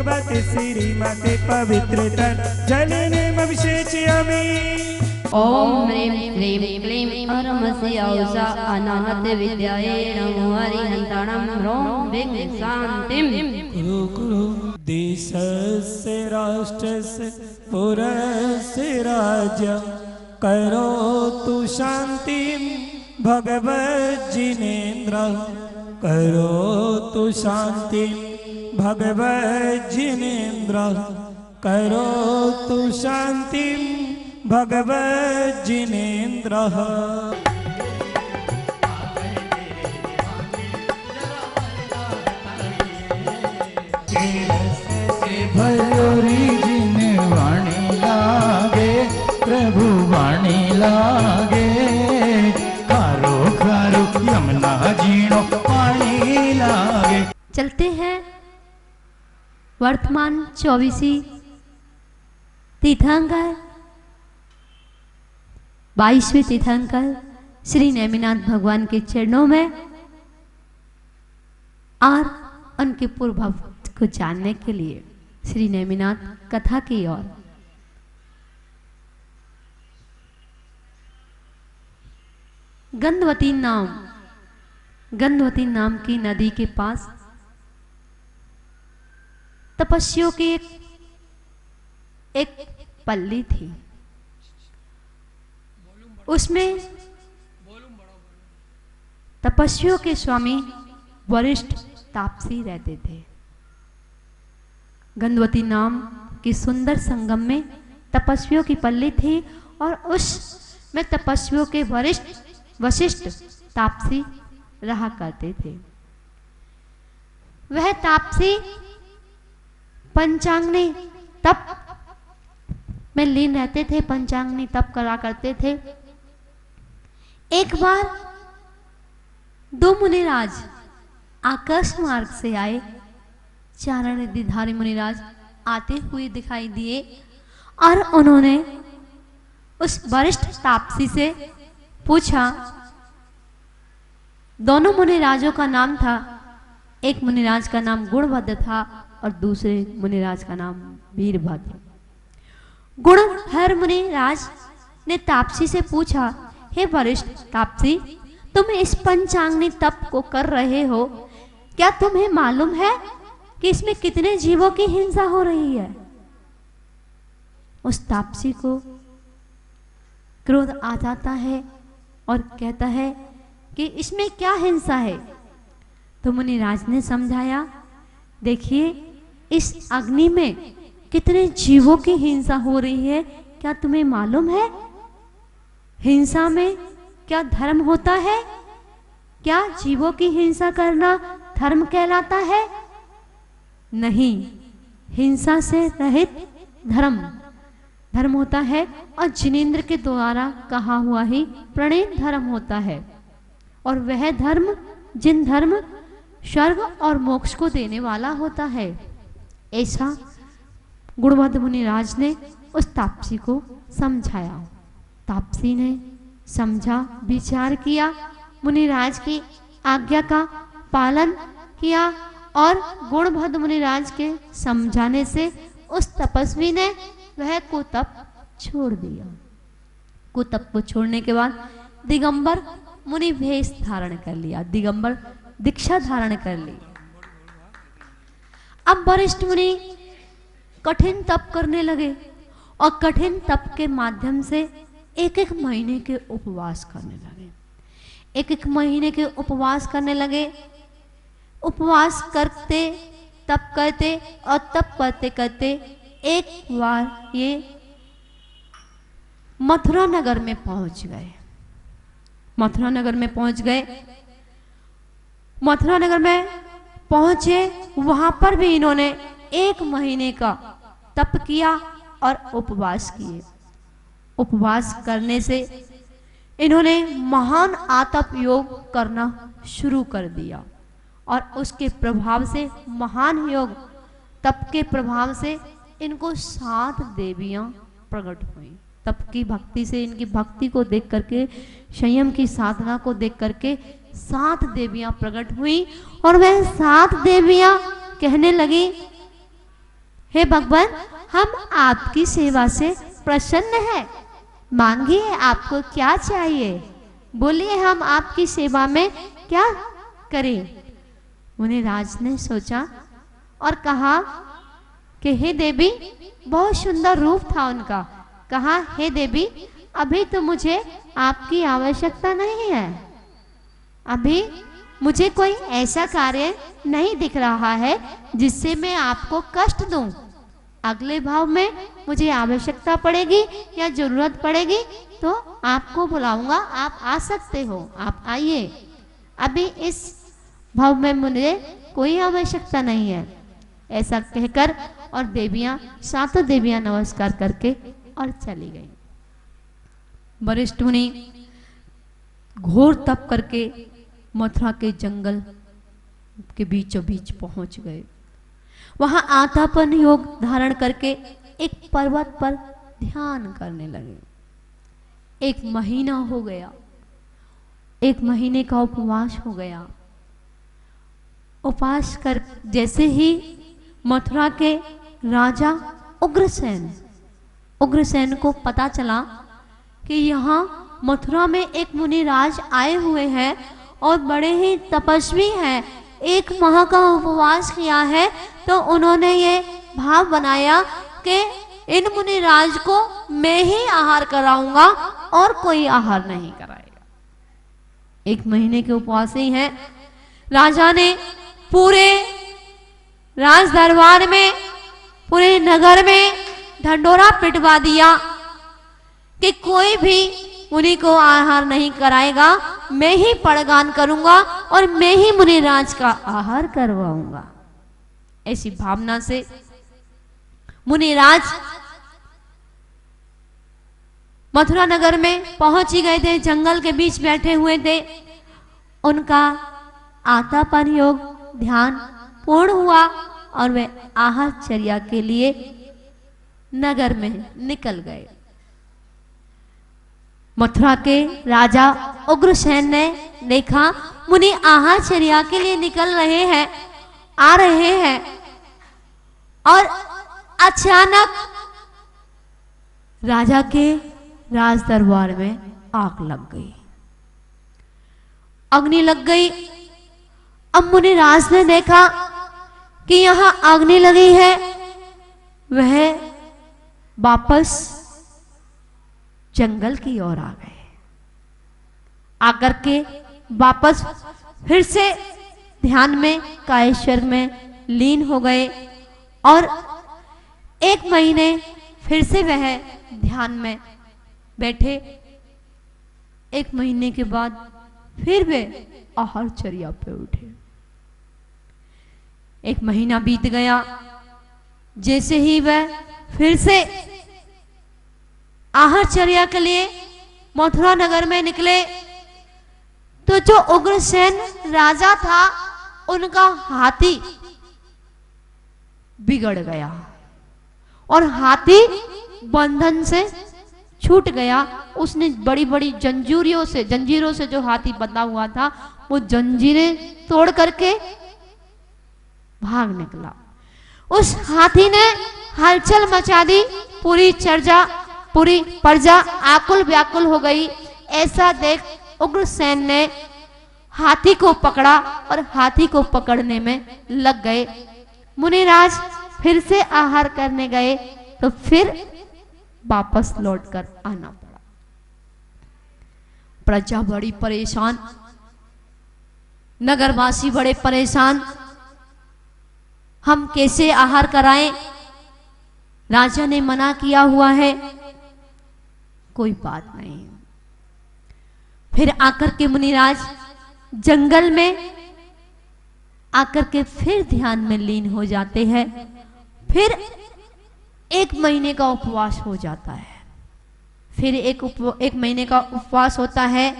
भगवते श्रीमते पवित्र जलेन अभिषेचयामि। ओम ह्रीं क्लीं क्लीं अरमसि औषा अनाहत विद्याये नमो हरिहन्ताणं ह्रौं विघ्न शान्तिं कुरु कुरु देशस्य राष्ट्रस्य पुरस्य राज्य करोतु शान्तिं भगवज्जिनेन्द्र करोतु शान्तिं भगवज्जिनेन्द्र करोतु शान्तिं भगवज्जिनेन्द्रः। भयोरी जिन वाणी लागे प्रभु वाणी लागे खारो खारो यमुना जीणो पानी लागे। चलते हैं वर्तमान 24वीं तीर्थंकर 22वें तीर्थंकर श्री नेमिनाथ भगवान के चरणों में और उनके पूर्व को जानने के लिए श्री नेमिनाथ कथा की ओर। गंधवती नाम की नदी के पास तपस्वियों की एक पल्ली थी। उसमें तपस्वियों के स्वामी वरिष्ठ तापसी रहते थे। गंधवती नाम की सुंदर संगम में तपस्वियों की पल्ली थी और उस में तपस्वियों के वशिष्ठ तापसी रहा करते थे। वह तापसी पंचांगनी तप में लीन रहते थे, पंचांगनी तप करा करते थे। एक बार दो मुनिराज आकाश मार्ग से आए। चारण रिद्धिधारी मुनिराज आते हुए दिखाई दिए और उन्होंने उस वरिष्ठ तापसी से पूछा। दोनों मुनिराजों का नाम था, एक मुनिराज का नाम गुणभद्र था और दूसरे मुनिराज का नाम वीरभद्र। गुणहर मुनिराज ने तापसी से पूछा, हे वरिष्ठ तापसी, तुम इस पंचांगनी तप को कर रहे हो, क्या तुम्हें मालूम है कि इसमें कितने जीवों की हिंसा हो रही है? उस तापसी को क्रोध आ जाता है और कहता है कि इसमें क्या हिंसा है? तो मुनिराज ने समझाया, देखिए इस अग्नि में कितने जीवों की हिंसा हो रही है, क्या तुम्हें मालूम है? हिंसा में क्या धर्म होता है? क्या जीवों की हिंसा करना धर्म कहलाता है? नहीं, हिंसा से रहित धर्म होता है और जिनेंद्र के द्वारा कहा हुआ ही प्रणीत धर्म होता है। और वह धर्म स्वर्ग और मोक्ष को देने वाला होता है। ऐसा गुणभद्र मुनिराज ने उस तापसी को समझाया। तापसी ने समझा, विचार किया, मुनिराज की आज्ञा का पालन किया और गुणभद्र मुनिराज के समझाने से उस तपस्वी ने वह कुतप छोड़ दिया। कुतप को छोड़ने के बाद दिगंबर मुनि भेष धारण कर लिया, दिगंबर दीक्षा धारण कर ली। अब वरिष्ठ मुनि कठिन तप करने लगे और कठिन तप के माध्यम से एक महीने के उपवास करने लगे। एक महीने के उपवास करने लगे। उपवास करते, तप करते और तप करते करते एक बार ये मथुरा नगर में पहुंच गए। मथुरा नगर में पहुंच पहुंचे, वहां पर भी इन्होंने 1 महीने का तप किया और उपवास किए। उपवास करने से इन्होंने महान आतप योग करना शुरू कर दिया और उसके प्रभाव से, महान योग तप के प्रभाव से इनको 7 देवियां प्रकट हुई। तप की भक्ति से, इनकी भक्ति को देख करके, संयम की साधना को देख करके 7 देवियां प्रकट हुई और वह 7 देवियां कहने लगी हे भगवान, हम आपकी सेवा से प्रसन्न हैं, मांगिए आपको क्या चाहिए, बोलिए हम आपकी सेवा में क्या करें। मुनिराज ने सोचा और कहा कि हे देवी, बहुत सुंदर रूप था उनका। कहा, हे देवी, अभी तो मुझे आपकी आवश्यकता नहीं है, अभी मुझे कोई ऐसा कार्य नहीं दिख रहा है जिससे मैं आपको कष्ट दूं। अगले भाव में मुझे आवश्यकता पड़ेगी या जरूरत पड़ेगी तो आपको बुलाऊंगा, आप आ सकते हो, आप आइए। अभी इस भाव में मुझे कोई आवश्यकता नहीं है। ऐसा कहकर और देवियां, सातों देवियां नमस्कार करके और चली गई। वरिष्ठ मुनि घोर तप करके मथुरा के जंगल के बीचों बीच पहुंच गए। वहां आतापन योग धारण करके एक पर्वत पर ध्यान करने लगे। 1 महीना हो गया, 1 महीने का उपवास हो गया। उपवास कर जैसे ही मथुरा के राजा उग्रसेन को पता चला कि यहाँ मथुरा में एक मुनिराज आए हुए हैं और बड़े ही तपस्वी हैं, 1 माह का उपवास किया है, तो उन्होंने ये भाव बनाया कि इन मुनिराज को मैं ही आहार कराऊंगा और कोई आहार नहीं कराएगा। 1 महीने के उपवास ही है। राजा ने पूरे राज दरबार में, पूरे नगर में ढंडोरा पिटवा दिया कि कोई भी मुनि को आहार नहीं कराएगा, मैं ही पड़गान करूंगा और मैं ही मुनिराज का आहार करवाऊंगा। ऐसी भावना से मुनिराज मथुरा नगर में पहुंच ही गए थे, जंगल के बीच बैठे हुए थे। उनका आतापन योग ध्यान पूर्ण हुआ और वे आहारचर्या के लिए नगर में निकल गए। मथुरा के राजा उग्रसेन ने देखा मुनि आहारचर्या के लिए निकल रहे हैं, आ रहे हैं, और अचानक राजा के राज दरबार में आग लग गई, अग्नि लग गई। अब मुनिराज ने देखा कि यहां अग्नि लगी है, वह वापस जंगल की ओर आ गए। आकर के वापस फिर से ध्यान में, कायेश्वर में लीन हो गए और 1 महीने फिर से वह ध्यान में बैठे। 1 महीने के बाद फिर वे आहारचर्या पे उठे। 1 महीना बीत गया। जैसे ही वह फिर से आहारचर्या के लिए मथुरा नगर में निकले तो जो उग्रसेन राजा था उनका हाथी बिगड़ गया और हाथी बंधन से छूट गया। उसने बड़ी बड़ी जंजीरों से जो हाथी बंधा हुआ था वो जंजीरें तोड़ करके भाग निकला। उस हाथी ने हलचल मचा दी, पूरी प्रजा आकुल व्याकुल हो गई। ऐसा देख उग्रसेन ने हाथी को पकड़ा और हाथी को पकड़ने में लग गए। मुनिराज फिर से आहार करने गए तो फिर वापस लौटकर आना पड़ा। प्रजा बड़ी परेशान, नगरवासी बड़े परेशान, हम कैसे आहार कराएं? राजा ने मना किया हुआ है। कोई बात नहीं। फिर आकर के मुनिराज जंगल में आकर के फिर ध्यान में लीन हो जाते हैं। फिर 1 महीने का उपवास हो जाता है। फिर एक महीने का उपवास होता है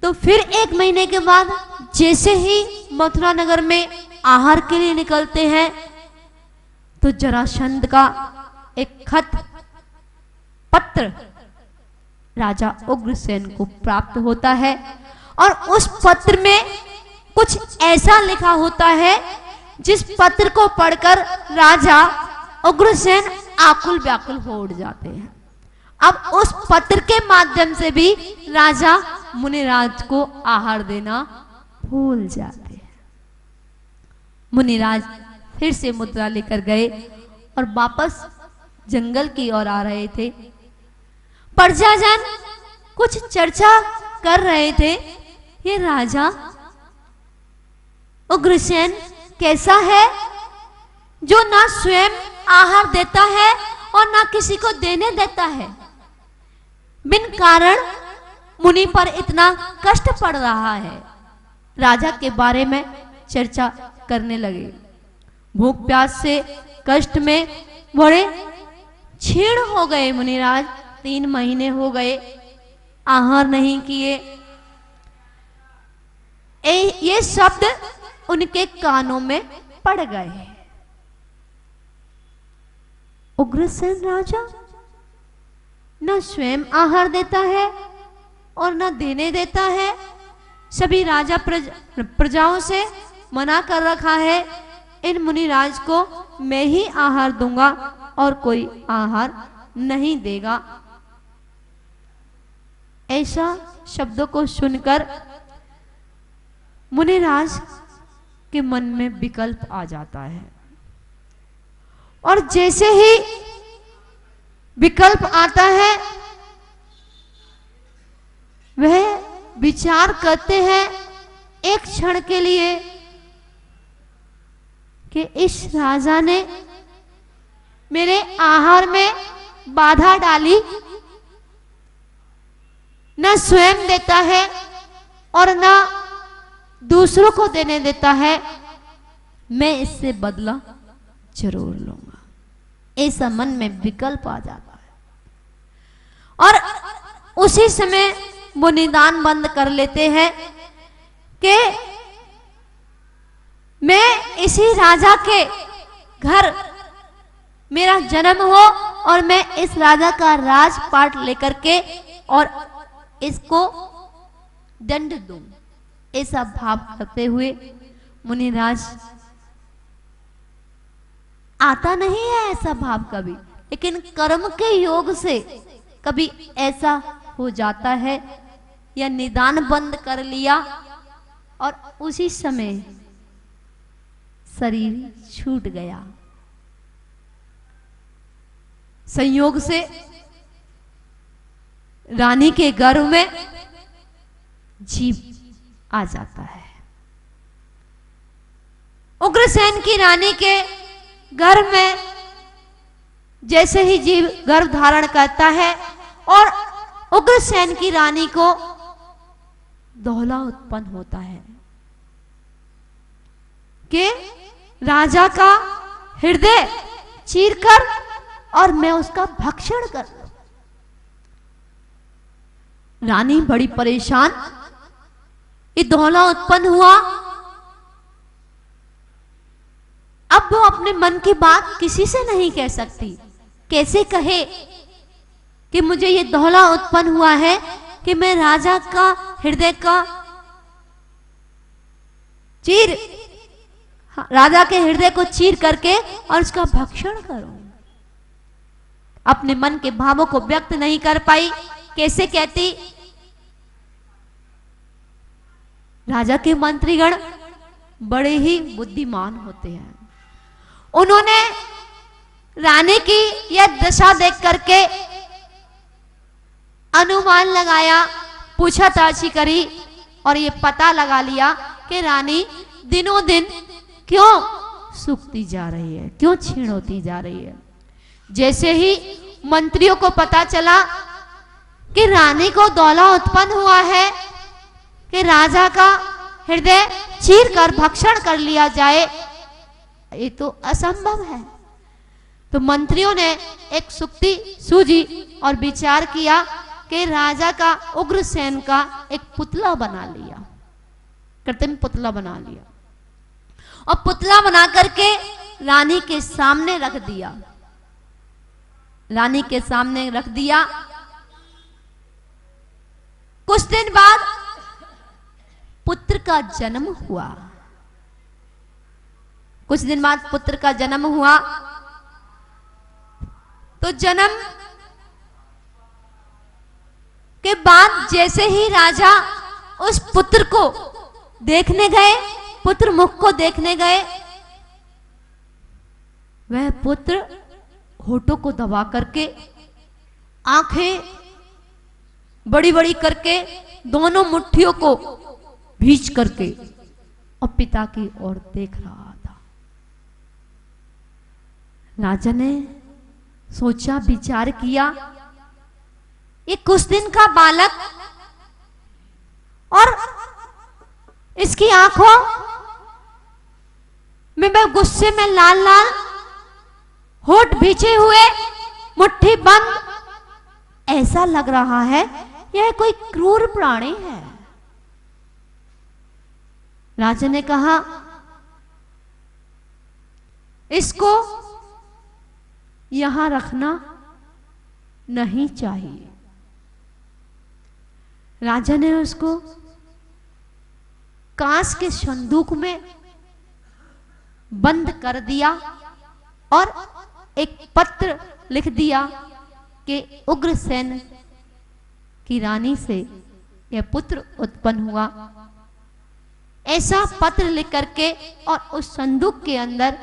तो फिर 1 महीने के बाद जैसे ही मथुरा नगर में आहार के लिए निकलते हैं तो जरासंध का एक पत्र राजा उग्रसेन को प्राप्त होता है और उस पत्र में कुछ ऐसा लिखा होता है जिस पत्र को पढ़कर राजा उग्रसेन आकुल व्याकुल हो उठ जाते हैं। अब उस पत्र के माध्यम से भी राजा मुनिराज को आहार देना भूल जाते हैं। मुनिराज फिर से मुद्रा लेकर गए और वापस जंगल की ओर आ रहे थे। प्रजाजन कुछ चर्चा कर रहे थे, ये राजा उग्रसेन कैसा है जो ना स्वयं आहार देता है और ना किसी को देने देता है। बिन कारण मुनि पर इतना कष्ट पड़ रहा है। राजा के बारे में चर्चा करने लगे। भूख प्यास से कष्ट में बड़े क्षीण हो गए मुनिराज। 3 महीने हो गए, आहार नहीं किए। ये शब्द उनके कानों में पड़ गए। उग्रसेन राजा न स्वयं आहार देता है और न देने देता है। सभी राजा प्रजाओं से मना कर रखा है, इन मुनिराज को मैं ही आहार दूंगा और कोई आहार नहीं देगा। ऐसा शब्दों को सुनकर मुनिराज के मन में विकल्प आ जाता है और जैसे ही विकल्प आता है वह विचार करते हैं एक क्षण के लिए कि इस राजा ने मेरे आहार में बाधा डाली, न स्वयं देता है और न दूसरों को देने देता है। मैं इससे बदला जरूर लूंगा। ऐसा मन में विकल्प आ जाता है और उसी समय वो निदान बंद कर लेते हैं कि मैं इसी राजा के घर मेरा जन्म हो और मैं इस राजा का राजपाट लेकर के और इसको दंड दूं। ऐसा भाव करते हुए मुनिराज, आता नहीं है ऐसा भाव कभी, लेकिन कर्म के योग से कभी ऐसा हो जाता है। या निदान बंद कर लिया और उसी समय शरीर छूट गया। संयोग से रानी के गर्भ में जीव आ जाता है। उग्रसेन की रानी के गर्भ में जैसे ही जीव गर्भ धारण करता है और उग्रसेन की रानी को दोहला उत्पन्न होता है कि राजा का हृदय चीरकर और मैं उसका भक्षण कर लूं। रानी बड़ी परेशान, ये दोहला उत्पन्न हुआ। अब वो अपने मन की बात किसी से नहीं कह सकती। कैसे कहे कि मुझे ये दोहला उत्पन्न हुआ है कि मैं राजा का हृदय का राजा के हृदय को चीर करके और उसका भक्षण करूं। अपने मन के भावों को व्यक्त नहीं कर पाई। कैसे कहती? राजा के मंत्रीगण बड़े ही बुद्धिमान होते हैं। उन्होंने रानी की यह दशा देख करके अनुमान लगाया, पूछताछ करी और ये पता लगा लिया कि रानी दिनों दिन क्यों सूखती जा रही है, क्यों क्षीण होती जा रही है। जैसे ही मंत्रियों को पता चला कि रानी को दौला उत्पन्न हुआ है कि राजा का हृदय चीर कर भक्षण कर लिया जाए, ये तो असंभव है। तो मंत्रियों ने एक सुक्ति सूझी और विचार किया कि राजा का उग्रसेन का एक पुतला बना लिया, कृत्रिम पुतला बना लिया और पुतला बना करके रानी के सामने रख दिया। रानी के सामने रख दिया। कुछ दिन बाद पुत्र का जन्म हुआ। कुछ दिन बाद पुत्र का जन्म हुआ। तो जन्म के बाद जैसे ही राजा उस पुत्र को देखने गए, पुत्र मुख को देखने गए, वह पुत्र होठों को दबा करके, आंखें बड़ी बड़ी करके, दोनों मुट्ठियों को भींच करके और पिता की ओर देख रहा था। राजा ने सोचा, विचार किया, ये कुछ दिन का बालक और इसकी आंखों में मैं गुस्से में लाल लाल, होठ भींचे हुए, मुट्ठी बंद, ऐसा लग रहा है यह कोई क्रूर प्राणी है। राजा ने कहा, इसको यहां रखना नहीं चाहिए। राजा ने उसको कांच के संदूक में बंद कर दिया और एक पत्र लिख दिया कि उग्रसेन की रानी से यह पुत्र उत्पन्न हुआ। ऐसा पत्र लिख करके और उस संदूक के अंदर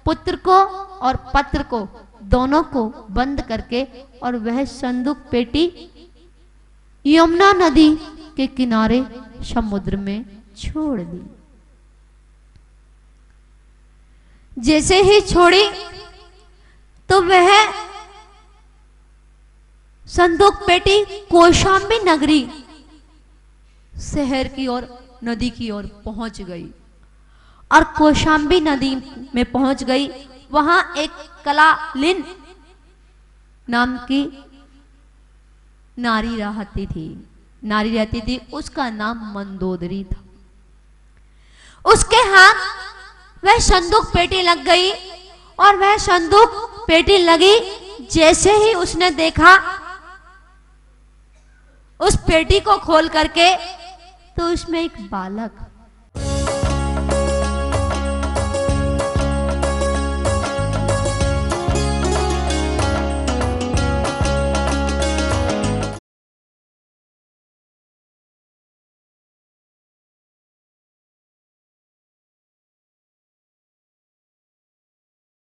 पुत्र को और पत्र को दोनों को बंद करके और वह संदूक पेटी यमुना नदी के किनारे समुद्र में छोड़ दी। जैसे ही छोड़ी तो वह संदूक पेटी कौशाम्बी नगरी शहर की ओर, नदी की ओर पहुंच गई और कौशाम्बी नदी में पहुंच गई। वहां एक कलालिन नाम की नारी रहती थी, उसका नाम मंदोदरी था। उसके हाथ वह संदूक पेटी लग गई और वह संदूक पेटी लगी। जैसे ही उसने देखा उस पेटी को खोल करके, तो उसमें एक बालक